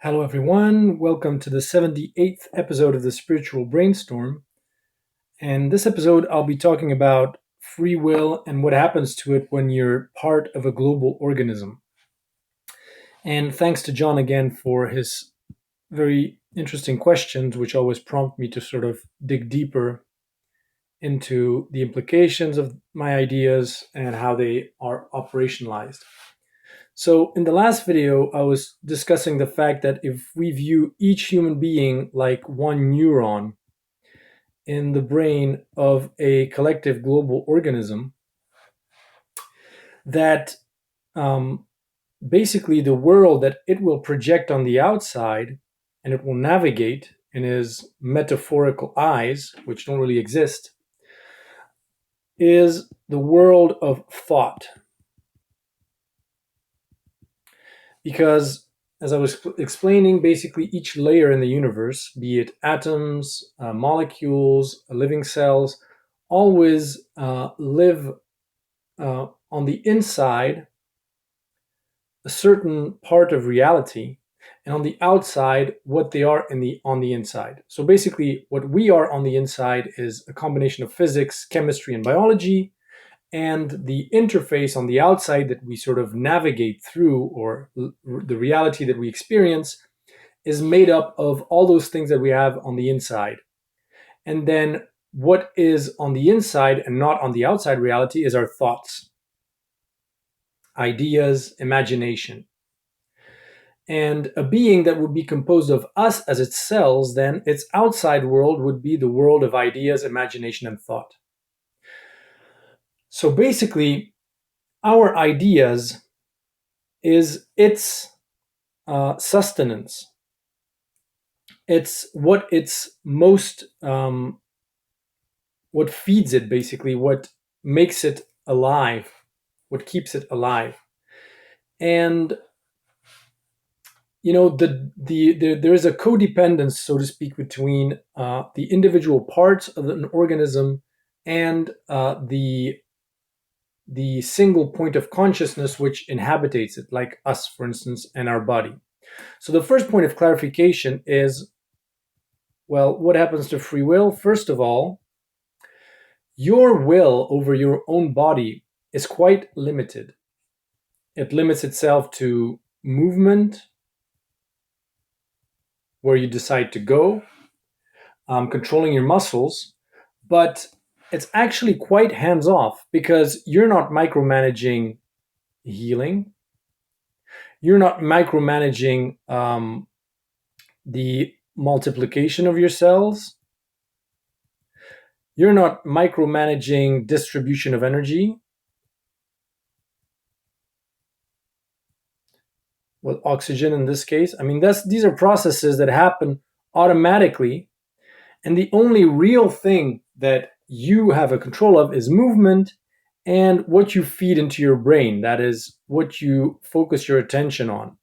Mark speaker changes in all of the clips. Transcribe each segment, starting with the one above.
Speaker 1: Hello, everyone. Welcome to the 78th episode of the Spiritual Brainstorm. And this episode, I'll be talking about free will and what happens to it when you're part of a global organism. And thanks to John again for his very interesting questions, which always prompt me to sort of dig deeper into the implications of my ideas and how they are operationalized. So, in the last video, I was discussing the fact that if we view each human being like one neuron in the brain of a collective global organism, that um, basically the world that it will project on the outside and it will navigate in his metaphorical eyes, which don't really exist, is the world of thought. Because as I was explaining, basically each layer in the universe, be it atoms, molecules, living cells, always live on the inside a certain part of reality, and on the outside what they are on the inside. So basically, what we are on the inside is a combination of physics, chemistry, and biology, and the interface on the outside that we sort of navigate through, or the reality that we experience, is made up of all those things that we have on the inside. And then what is on the inside and not on the outside reality is our thoughts, ideas, imagination. And a being that would be composed of us as its cells, then its outside world would be the world of ideas, imagination, and thought. So basically, our ideas is its sustenance. It's what it's most, what feeds it, basically, what makes it alive, what keeps it alive. And there is a codependence, so to speak, between the individual parts of an organism and the single point of consciousness which inhabitates it, like us, for instance, and our body. So the first point of clarification is, well, what happens to free will? First of all, your will over your own body is quite limited. It limits itself to movement, where you decide to go, controlling your muscles, but it's actually quite hands off because you're not micromanaging healing. You're not micromanaging the multiplication of your cells. You're not micromanaging distribution of energy. With oxygen in this case. I mean, these are processes that happen automatically. And the only real thing that you have a control of is movement and what you feed into your brain. That is what you focus your attention on.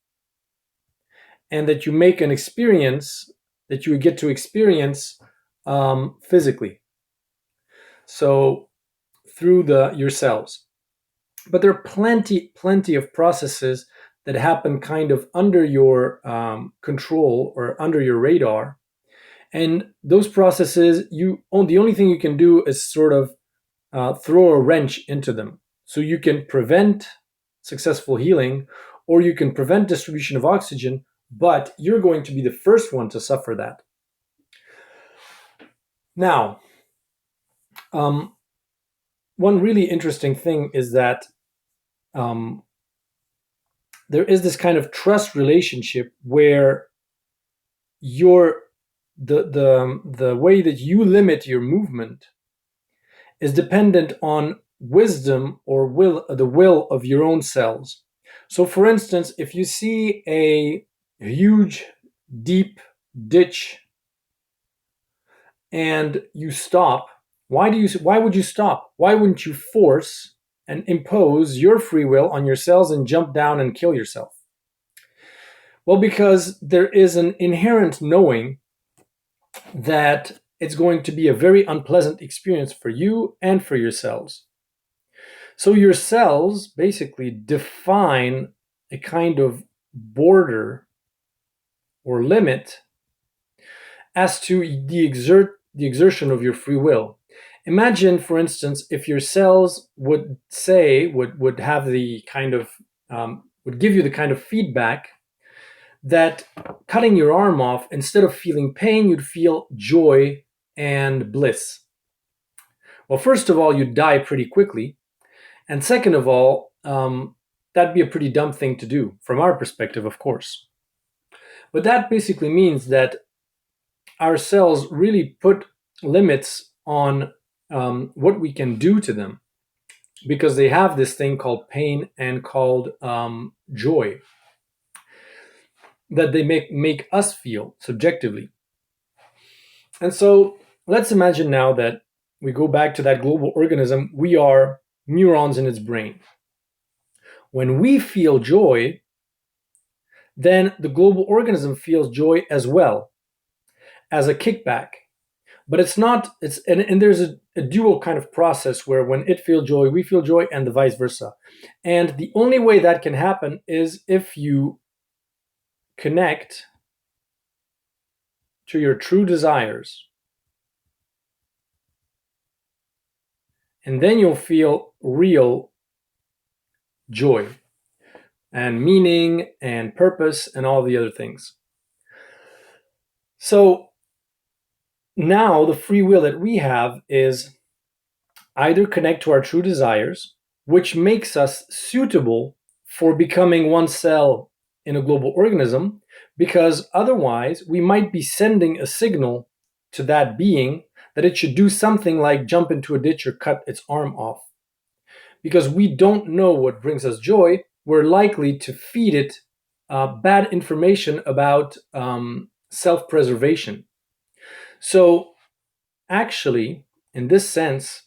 Speaker 1: And that you make an experience that you get to experience physically. So through your cells. But there are plenty of processes that happen kind of under your control or under your radar. And those processes, the only thing you can do is sort of throw a wrench into them. So you can prevent successful healing, or you can prevent distribution of oxygen, but you're going to be the first one to suffer that. Now, one really interesting thing is that there is this kind of trust relationship where the way that you limit your movement is dependent on wisdom or the will of your own cells. So for instance, if you see a huge deep ditch and you stop, why would you stop? Why wouldn't you force and impose your free will on your cells and jump down and kill yourself? Well, because there is an inherent knowing that it's going to be a very unpleasant experience for you and for your cells. So your cells basically define a kind of border or limit as to the exertion of your free will. Imagine, for instance, if your cells would have the kind of would give you the kind of feedback that cutting your arm off, instead of feeling pain, you'd feel joy and bliss. Well, first of all, you'd die pretty quickly, and second of all, that'd be a pretty dumb thing to do from our perspective, of course. But that basically means that our cells really put limits on what we can do to them, because they have this thing called pain and called joy that they make us feel subjectively. And so let's imagine now that we go back to that global organism. We are neurons in its brain. When we feel joy, then the global organism feels joy as well, as a kickback. But it's not, and there's a dual kind of process where when it feels joy, we feel joy, and the vice versa. And the only way that can happen is if you connect to your true desires. And then you'll feel real joy and meaning and purpose and all the other things. So now the free will that we have is either connect to our true desires, which makes us suitable for becoming one cell in a global organism, because otherwise we might be sending a signal to that being that it should do something like jump into a ditch or cut its arm off. Because we don't know what brings us joy, we're likely to feed it bad information about self-preservation. So actually, in this sense,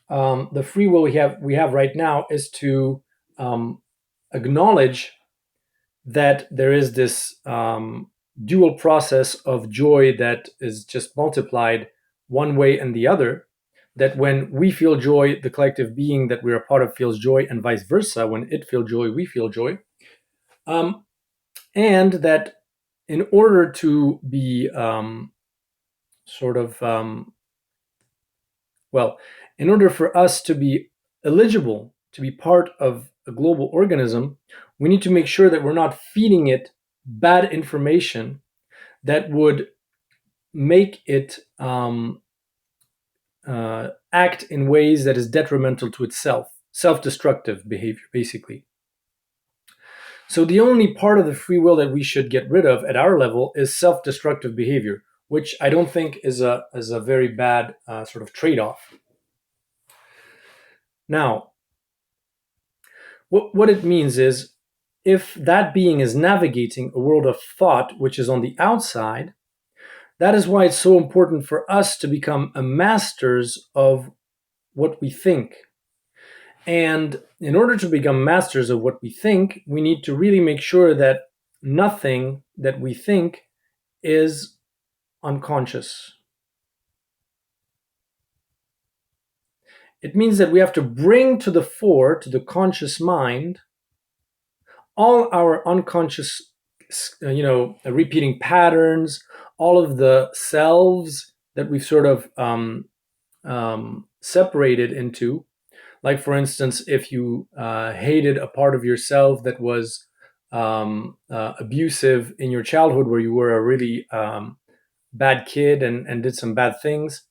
Speaker 1: the free will we have right now is to acknowledge that there is this dual process of joy that is just multiplied one way and the other. That when we feel joy, the collective being that we're a part of feels joy, and vice versa. When it feels joy, we feel joy. And that in order to be in order for us to be eligible to be part of a global organism, we need to make sure that we're not feeding it bad information that would make it act in ways that is detrimental to itself, self-destructive behavior, basically. So the only part of the free will that we should get rid of at our level is self-destructive behavior, which I don't think is a very bad sort of trade-off. Now, what it means is, if that being is navigating a world of thought which is on the outside, that is why it's so important for us to become masters of what we think. And in order to become masters of what we think, we need to really make sure that nothing that we think is unconscious. It means that we have to bring to the fore, to the conscious mind, all our unconscious, repeating patterns, all of the selves that we've sort of separated into. Like, for instance, if you hated a part of yourself that was abusive in your childhood, where you were a really bad kid and did some bad things,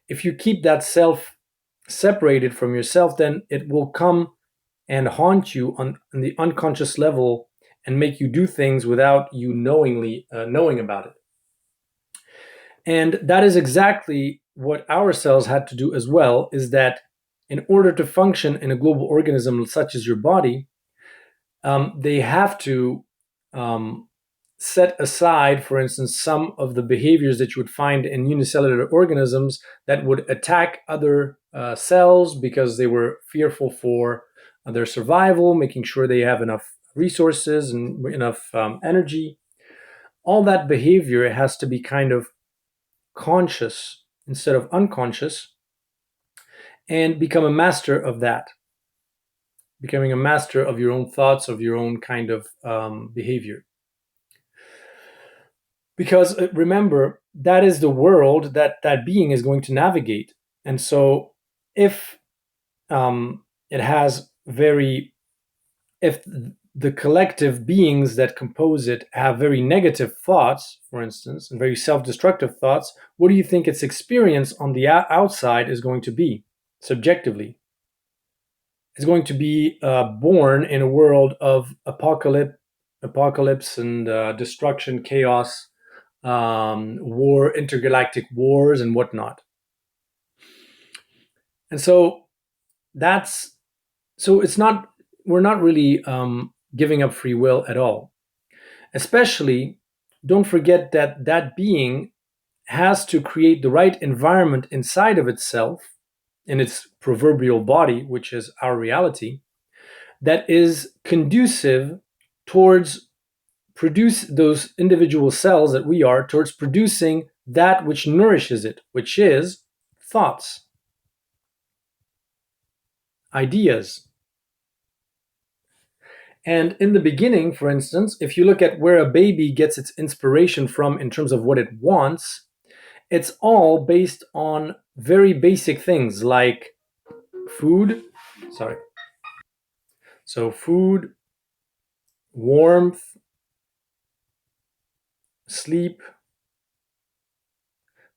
Speaker 1: if you keep that self separated from yourself, then it will come and haunt you on the unconscious level and make you do things without you knowing about it. And that is exactly what our cells had to do as well, is that in order to function in a global organism such as your body, they have to set aside, for instance, some of the behaviors that you would find in unicellular organisms that would attack other cells because they were fearful for their survival, making sure they have enough resources and enough energy. All that behavior has to be kind of conscious instead of unconscious, and become a master of that, becoming a master of your own thoughts, of your own kind of behavior. because remember, that is the world that that being is going to navigate. And so if it has very, if the collective beings that compose it have very negative thoughts, for instance, and very self-destructive thoughts, what do you think its experience on the outside is going to be subjectively? It's going to be born in a world of apocalypse and destruction, chaos, war, intergalactic wars, and whatnot. And so that's, so it's not, we're not really giving up free will at all. Especially, don't forget that that being has to create the right environment inside of itself, in its proverbial body, which is our reality, that is conducive towards produce those individual cells that we are towards producing that which nourishes it, which is thoughts, ideas. And in the beginning, for instance, if you look at where a baby gets its inspiration from in terms of what it wants, it's all based on very basic things like food, sorry. So food, warmth, sleep,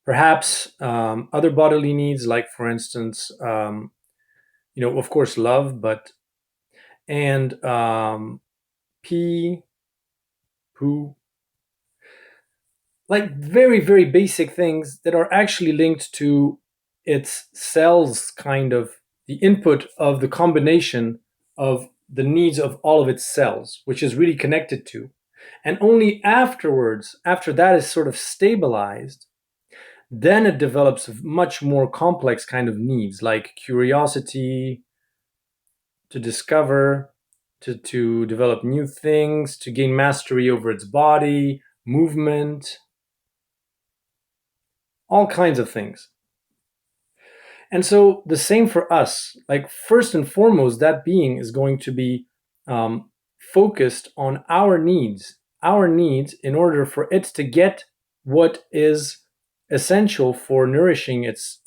Speaker 1: perhaps other bodily needs, like, for instance, of course, love, but, and pee, poo, like very, very basic things that are actually linked to its cells, kind of the input of the combination of the needs of all of its cells, which is really connected to. And only afterwards, after that is sort of stabilized, then it develops much more complex kind of needs like curiosity, to discover, to develop new things, to gain mastery over its body, movement, all kinds of things. And so the same for us. Like, first and foremost, that being is going to be focused on our needs in order for it to get what is essential for nourishing its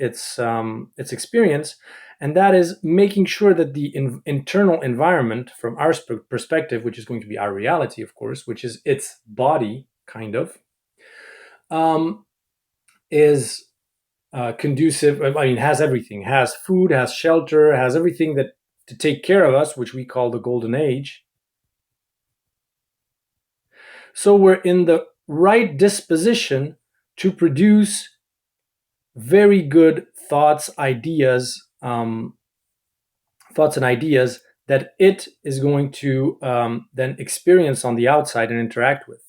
Speaker 1: experience, and that is making sure that the internal environment, from our perspective, which is going to be our reality, of course, which is its body, kind of, um, is conducive. I mean, has everything, has food, has shelter, has everything that to take care of us, which we call the golden age. So we're in the right disposition to produce very good thoughts and ideas that it is going to then experience on the outside and interact with.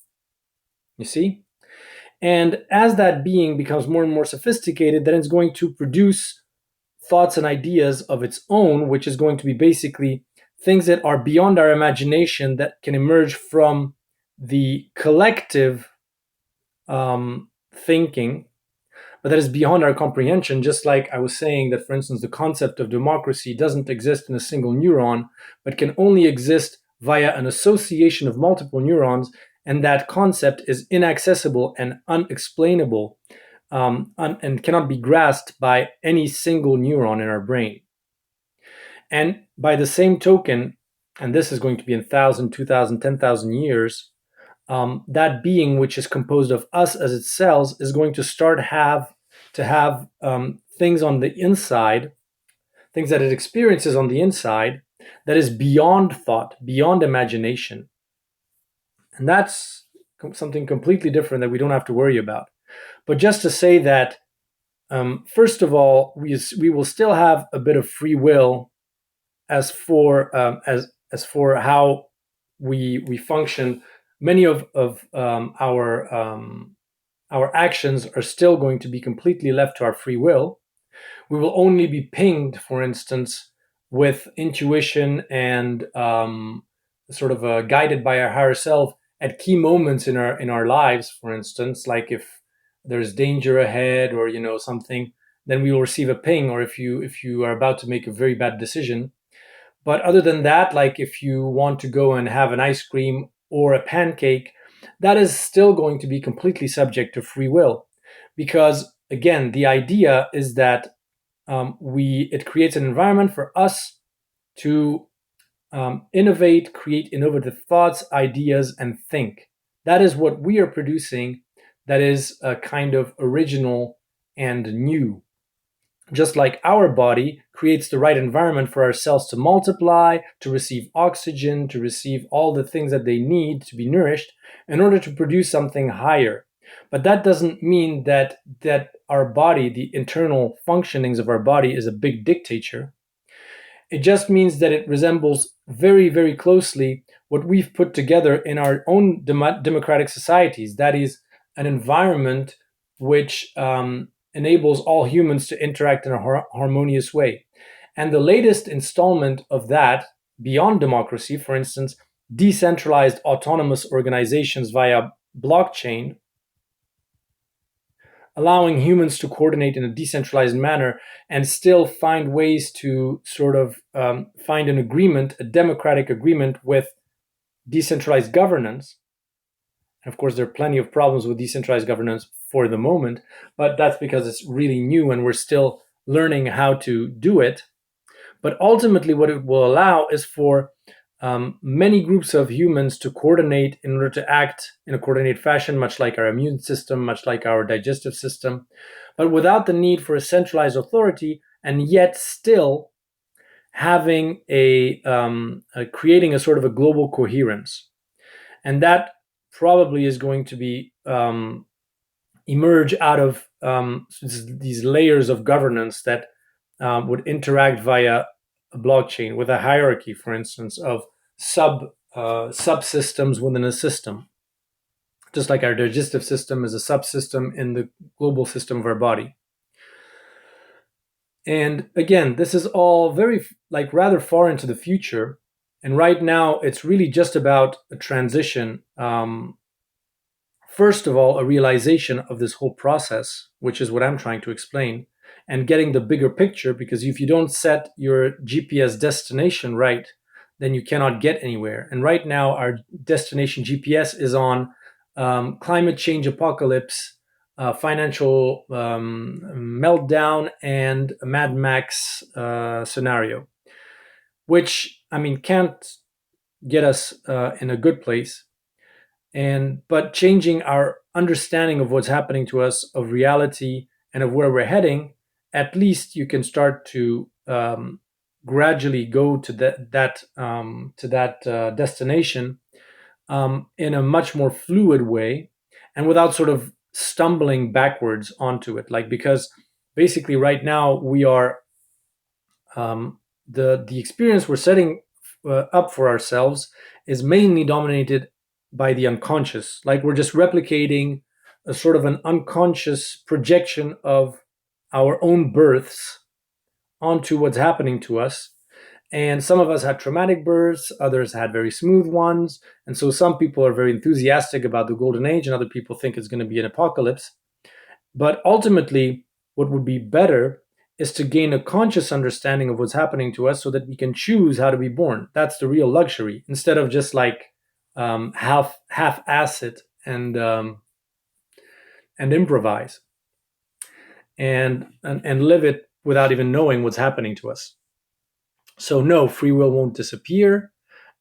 Speaker 1: You see? And as that being becomes more and more sophisticated, then it's going to produce thoughts and ideas of its own, which is going to be basically things that are beyond our imagination, that can emerge from the collective thinking, but that is beyond our comprehension. Just like I was saying that, for instance, the concept of democracy doesn't exist in a single neuron, but can only exist via an association of multiple neurons, and that concept is inaccessible and unexplainable, and cannot be grasped by any single neuron in our brain. And by the same token, and this is going to be in 1,000, 2,000, 10,000 years, that being, which is composed of us as its cells, is going to start to have things on the inside, things that it experiences on the inside, that is beyond thought, beyond imagination. And that's something completely different that we don't have to worry about. But just to say that, first of all, we will still have a bit of free will as for how we function. Many of our actions are still going to be completely left to our free will. We will only be pinged, for instance, with intuition and sort of guided by our higher self at key moments in our lives. For instance, like if there's danger ahead, or something, then we will receive a ping. Or if you are about to make a very bad decision. But other than that, like if you want to go and have an ice cream or a pancake, that is still going to be completely subject to free will. Because again, the idea is that it creates an environment for us to innovate, create innovative thoughts, ideas, and think. That is what we are producing. That is a kind of original and new. Just like our body creates the right environment for our cells to multiply, to receive oxygen, to receive all the things that they need to be nourished in order to produce something higher. But that doesn't mean that our body, the internal functionings of our body, is a big dictator. It just means that it resembles very, very closely what we've put together in our own democratic societies. That is, an environment which enables all humans to interact in a harmonious way. And the latest installment of that, beyond democracy, for instance, decentralized autonomous organizations via blockchain, allowing humans to coordinate in a decentralized manner and still find ways to sort of find an agreement, a democratic agreement with decentralized governance. And of course, there are plenty of problems with decentralized governance for the moment, but that's because it's really new and we're still learning how to do it. But ultimately, what it will allow is for many groups of humans to coordinate in order to act in a coordinated fashion, much like our immune system, much like our digestive system, but without the need for a centralized authority, and yet still having creating a sort of a global coherence. And that probably is going to be emerge out of these layers of governance that would interact via a blockchain with a hierarchy, for instance, of subsystems within a system. Just like our digestive system is a subsystem in the global system of our body. And again, this is all very rather far into the future. And right now, it's really just about a transition. First of all, a realization of this whole process, which is what I'm trying to explain, and getting the bigger picture, because if you don't set your GPS destination right, then you cannot get anywhere. And right now, our destination GPS is on climate change apocalypse, financial meltdown, and a Mad Max scenario, which, I mean, can't get us in a good place. But changing our understanding of what's happening to us, of reality, and of where we're heading, at least you can start to gradually go to that destination in a much more fluid way, and without sort of stumbling backwards onto it. Because basically right now we are the experience we're setting up for ourselves is mainly dominated by the unconscious. We're just replicating a sort of an unconscious projection of our own births onto what's happening to us. And some of us had traumatic births, others had very smooth ones. And so some people are very enthusiastic about the golden age, and other people think it's going to be an apocalypse. But ultimately, what would be better is to gain a conscious understanding of what's happening to us so that we can choose how to be born. That's the real luxury, instead of just half-ass it and improvise and live it without even knowing what's happening to us. So no, free will won't disappear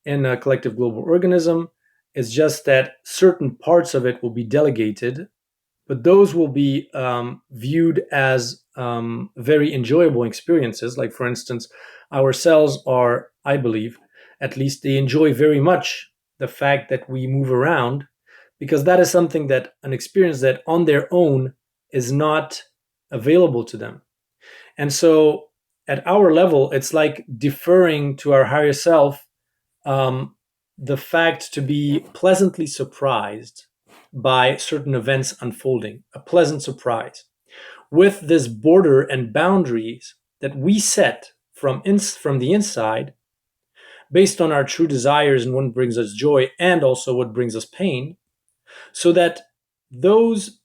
Speaker 1: in a collective global organism. It's just that certain parts of it will be delegated, but those will be viewed as very enjoyable experiences. Like, for instance, our cells are, I believe, at least they enjoy very much the fact that we move around, because that is something that an experience that on their own is not available to them. And so at our level, it's like deferring to our higher self the fact to be pleasantly surprised by certain events unfolding, a pleasant surprise, with this border and boundaries that we set from the inside, based on our true desires and what brings us joy and also what brings us pain, so that those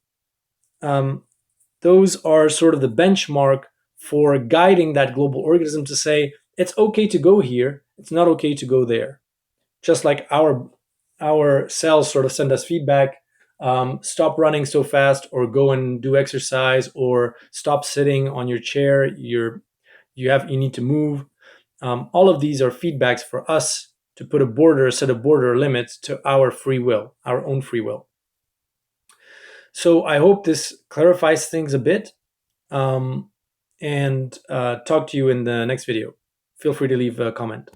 Speaker 1: are sort of the benchmark for guiding that global organism to say, it's okay to go here, it's not okay to go there. Just like our our cells sort of send us feedback. Stop running so fast, or go and do exercise, or stop sitting on your chair. You need to move. All of these are feedbacks for us to put a border, set a border limits to our free will, our own free will. So I hope this clarifies things a bit, and talk to you in the next video. Feel free to leave a comment.